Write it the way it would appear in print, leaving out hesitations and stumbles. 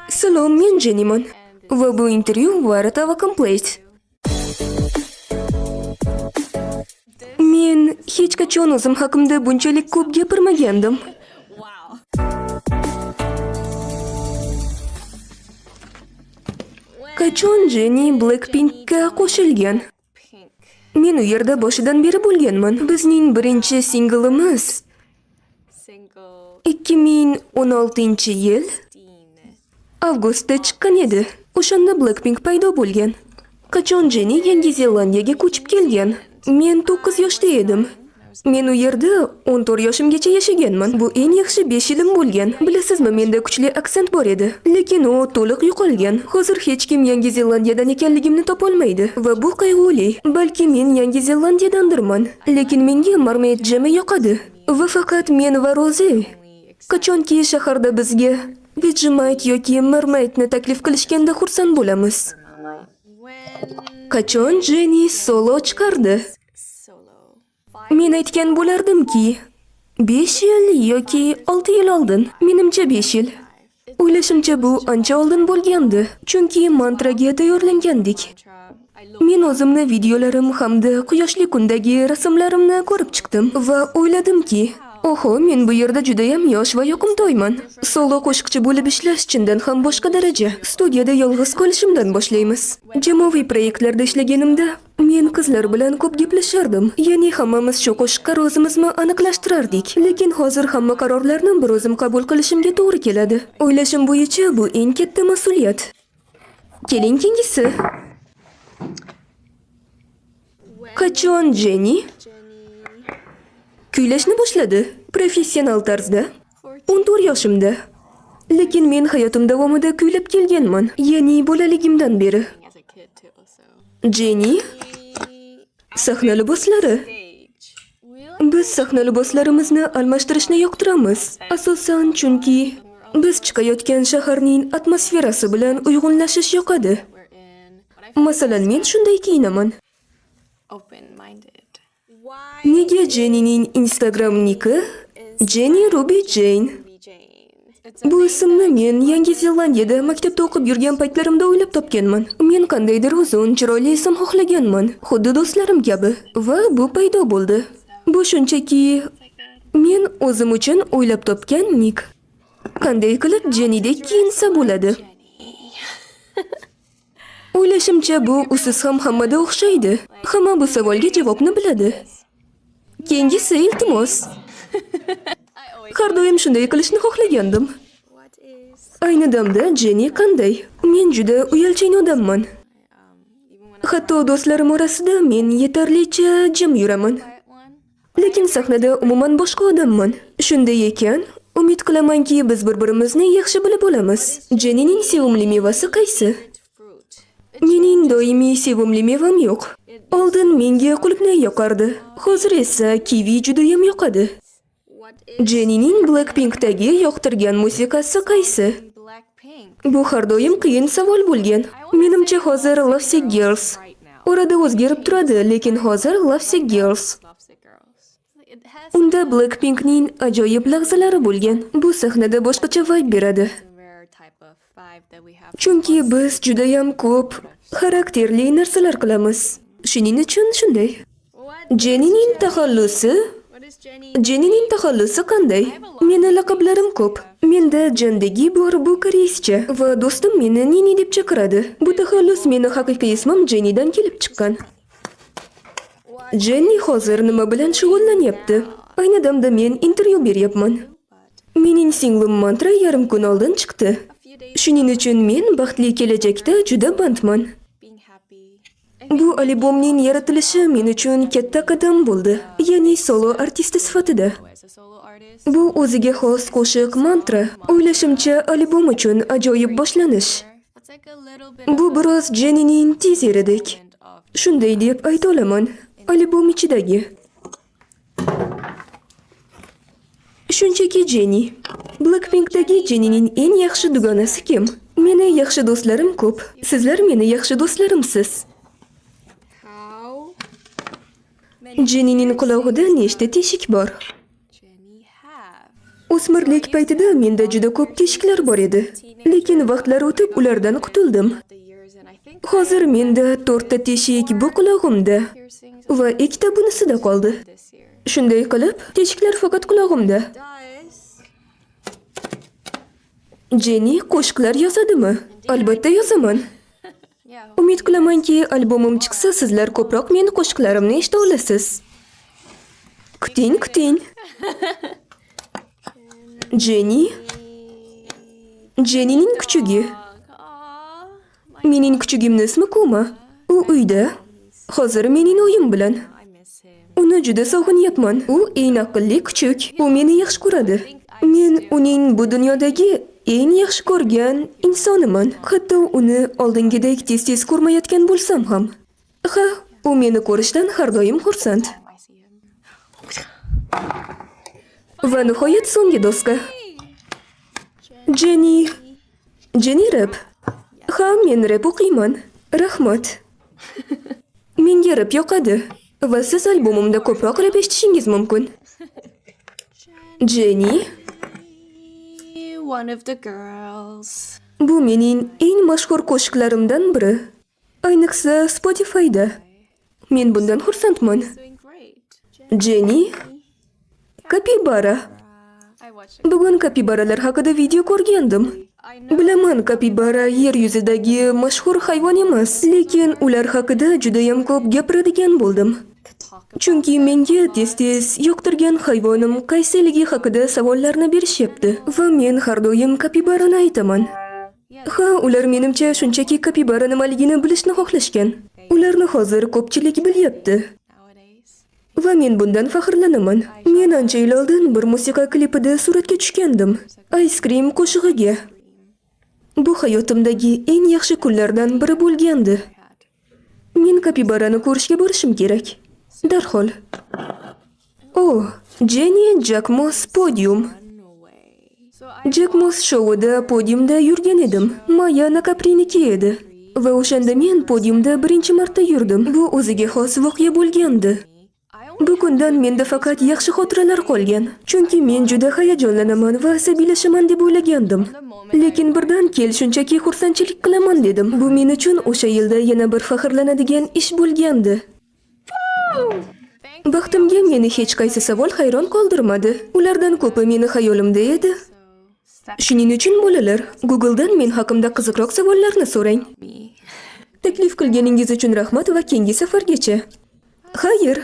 Salom, men Jennyman va bu intervyu Varata va Complete. Men hech qachon o'zim haqimda bunchalik ko'p gapirmagandim. Qachon Jenny Blackpinkga qo'shilgan? Men u yerda boshidan beri bo'lganman. Bizning birinchi singlimiz 2016-yil avgustda chiqqan edi. O'shanda Blackpink paydo bo'lgan. Qachon Jenny Yangi Zelandiyaga ko'chib kelgan? Men 9 yoshda edim. Men u yerda 14 yoshimgacha yashaganman. Bu eng yaxshi 5 yilim bo'lgan. Bilasizmi, menda kuchli aksent bor edi, lekin u to'liq yo'qolgan. Hozir hech kim Yangi Zelandiyadan ekanligimni topolmaydi va bu qayg'uli. Balki men Yangi Zelandiyadandirman, lekin menga Mermaid Jami yoqadi va faqat men va Rozi qachonki shaharda bizga Vegemite yoki Mermaidni taklif qilishganda xursand bo'lamiz. Qachon Jenny solo chiqardi? Men aytgan bo'lardimki, 5 yil yoki 6 yil oldin. Menimcha 5 yil. O'ylashimcha bu ancha oldin bo'lgandi, chunki mantraga tayyorlangandik. Men o'zimni videolarim hamda quyoshli kundagi rasmlarimni ko'rib chiqdim va o'yladimki, oho, men bu yerda juda ham yosh va yoqimtoyman. Solo qo'shiqchi bo'lib ishlash chindan ham boshqa daraja. Studiyada yolg'iz qolishimdan boshlaymiz. Jamoaviy proyektlarda ishlaganimda men qizlar bilan ko'p gaplashardim. Ya'ni hammamiz shu qo'shiqqa rozimizmi aniqlashtirardik. Lekin hozir hamma qarorlarni bir o'zim qabul qilishimga to'g'ri keladi. O'ylashim bo'yicha bu eng katta mas'uliyat. Keling keyingisi. Qachon Jenny kuylashni boshladi? Professional tarzda 14 yoshimda. Lekin men hayotim davomida kuylab kelganman, ya'ni bolaligimdan beri. Jenny sahna liboslari. Biz sahna liboslarimizni almashtirishni yoqtiramiz. Asosan chunki biz chiqayotgan shaharning atmosferasi bilan uyg'unlashish yoqadi. Masalan, men shunday kiyinaman. Nega Jennyning Instagram niki Jenny Ruby Jane? Bu ismni men Yangi Zelandiyada maktabda o'qib yurgan paytlarimda o'ylab topganman. Men qandaydir uzun, chiroyli ism xohlaganman, xuddi do'stlarim kabi, va bu paydo bo'ldi. Bu shunchaki men o'zim uchun o'ylab topgan nik. Qanday qilib Jennydek kiyinsa bo'ladi? O'ylashimcha bu usiz ham hammada o'xshaydi. Hamma bu savolga javobni biladi. Keyingisi iltimos. Har doim shunday qilishni xohlagandim. Ayni damda Jenny qanday? Men juda uyalchan odamman. Hatto do'stlarim orasida men yetarlicha jim yuraman. Lekin sahnada umuman boshqa odamman. Shunday ekan, umid qilamanki biz bir-birimizni yaxshi bilib olamiz. Jennyning sevimli mevasi qaysi? Mening doimiy sevimli mevam yo'q. Oldin menga qulupnay yoqardi. Hozir esa kivi juda ham yoqadi. Jennyning Blackpinkdagi yoqtirgan musiqasi qaysi? Bu har doim qiyin savol bo'lgan. Menimcha hozir Lovesick Girls. Orada o'zgarib turadi, lekin hozir Lovesick Girls. Unda Blackpinkning ajoyib lahzalari bo'lgan. Bu sahnada boshqacha vibe beradi. Chunki biz juda ham ko'p xarakterli narsalar qilamiz. Shuning uchun shunday. Jennyning taxallusi qanday? Meni laqablarim ko'p. Menda Jandagi bor, bu koreyscha va do'stim meni Nini deb chaqiradi. Bu taxallus meni haqiqiy ismim Jennydan kelib chiqqan. Jenny hozir nima bilan shug'ullanyapti? Ayni damda men intervyu beryapman. Mening singlim Mantra yarim kun oldin chiqdi. Shuning uchun men baxtli kelajakda juda bandman. Bu albomning yaratilishi men uchun katta qadam bo'ldi, ya'ni solo artisti sifatida. Bu o'ziga xos qo'shiq Mantra. O'ylashimcha albom uchun ajoyib boshlanish. Bu biroz Jennyning teaseridek. Shunday deb ayta olaman. Albom ichidagi. Shunchaki Jenny. Blackpinkdagi Jennyning eng yaxshi dugonasi kim? Meni yaxshi do'stlarim ko'p. Sizlar meni yaxshi do'stlarimsiz. Jennyning qulog'ida nechta teshik bor? O'smirlik paytida menda juda ko'p teshiklar bor edi. Lekin vaqtlar o'tib ulardan qutuldim. Hozir menda 4 ta teshik bu qulog'imda va 2 ta bunisida qoldi. Shunday qilib, teshiklar faqat qulog'imda. Jenny qo'shiqlar yozadimi? Albatta yozaman. Umid qilamanki, albomim chiqsa, sizlar ko'proq meni qo'shiqlarimni eshita olasiz. Kuting. Jenny. Jennyning kuchugi. Mening kuchugimning ismi Kuma. U uyda. Hozir mening o'yim bilan. Uni juda sog'inyapman. U eng aqlli kuchuk. U meni yaxshi ko'radi. Men uning bu dunyodagi eng yaxshi ko'rgan insoniman. Hatto uni oldingidek tez-tez ko'rmayotgan bo'lsam ham. Ha, u meni ko'rishdan har doim xursand. Va nihoyat so'nggi doska. Jenny rap. Ha, men rap o'qiyman. Rahmat. Menga rap yoqadi va siz albomimda ko'proq rap eshitishingiz mumkin. Jenny, one of the girls. bu mening eng mashhur qo'shiqlarimdan biri. Ayniqsa Spotify'da. Men bundan xursandman. Doing great. Jenny, kapibara. I watched Bugun kapibaralar haqida video ko'rgandim. Bilaman, kapibara yer yuzidagi mashhur hayvon emas, lekin ular haqida juda ham ko'p gapiradigan bo'ldim. Chunki menga tez-tez yoqtirgan hayvonim qaysiligi haqida savollarni berishyapti va men har doim kapibarani aytaman. Ha, ular menimcha shunchaki kapibara nimaligini bilishni xohlashgan. Ularni hozir ko'pchilik bilyapti. nowadays. Va men bundan faxrlanaman. Men ancha yil oldin bir musiqa klipida suratga tushgandim. Ice Cream qo'shig'iga. Bu hayotimdagi eng yaxshi kunlardan biri bo'lgandi. Men kapibarani ko'rishga borishim kerak. Darhol. Oh, Jenny Jack Moss podium. No way. So I Jack Moss showida podiumda yurgan edim. Maya Nakapriniki edi. Va o'shanda men podiumda birinchi marta yurdim. Bu o'ziga xos voqea bo'lgandi. Bu kundan menda faqat yaxshi xotiralar qolgan. Chunki men juda hayajonlanaman va asabiylashaman deb o'ylagandim. Lekin birdan kel shunchaki xursandchilik qilaman dedim. Bu men uchun o'sha yilda yana bir faxrlanadigan ish bo'lgandi. Baxtimga meni hech qaysi savol hayron qoldirmadi. Ulardan ko'pi meni xayolimda edi. Shuning uchun bolalar, Google'dan men haqimda qiziqroq savollarni so'rang. me. Taklif qilganingiz uchun rahmat va keyingi safargacha. Xayr.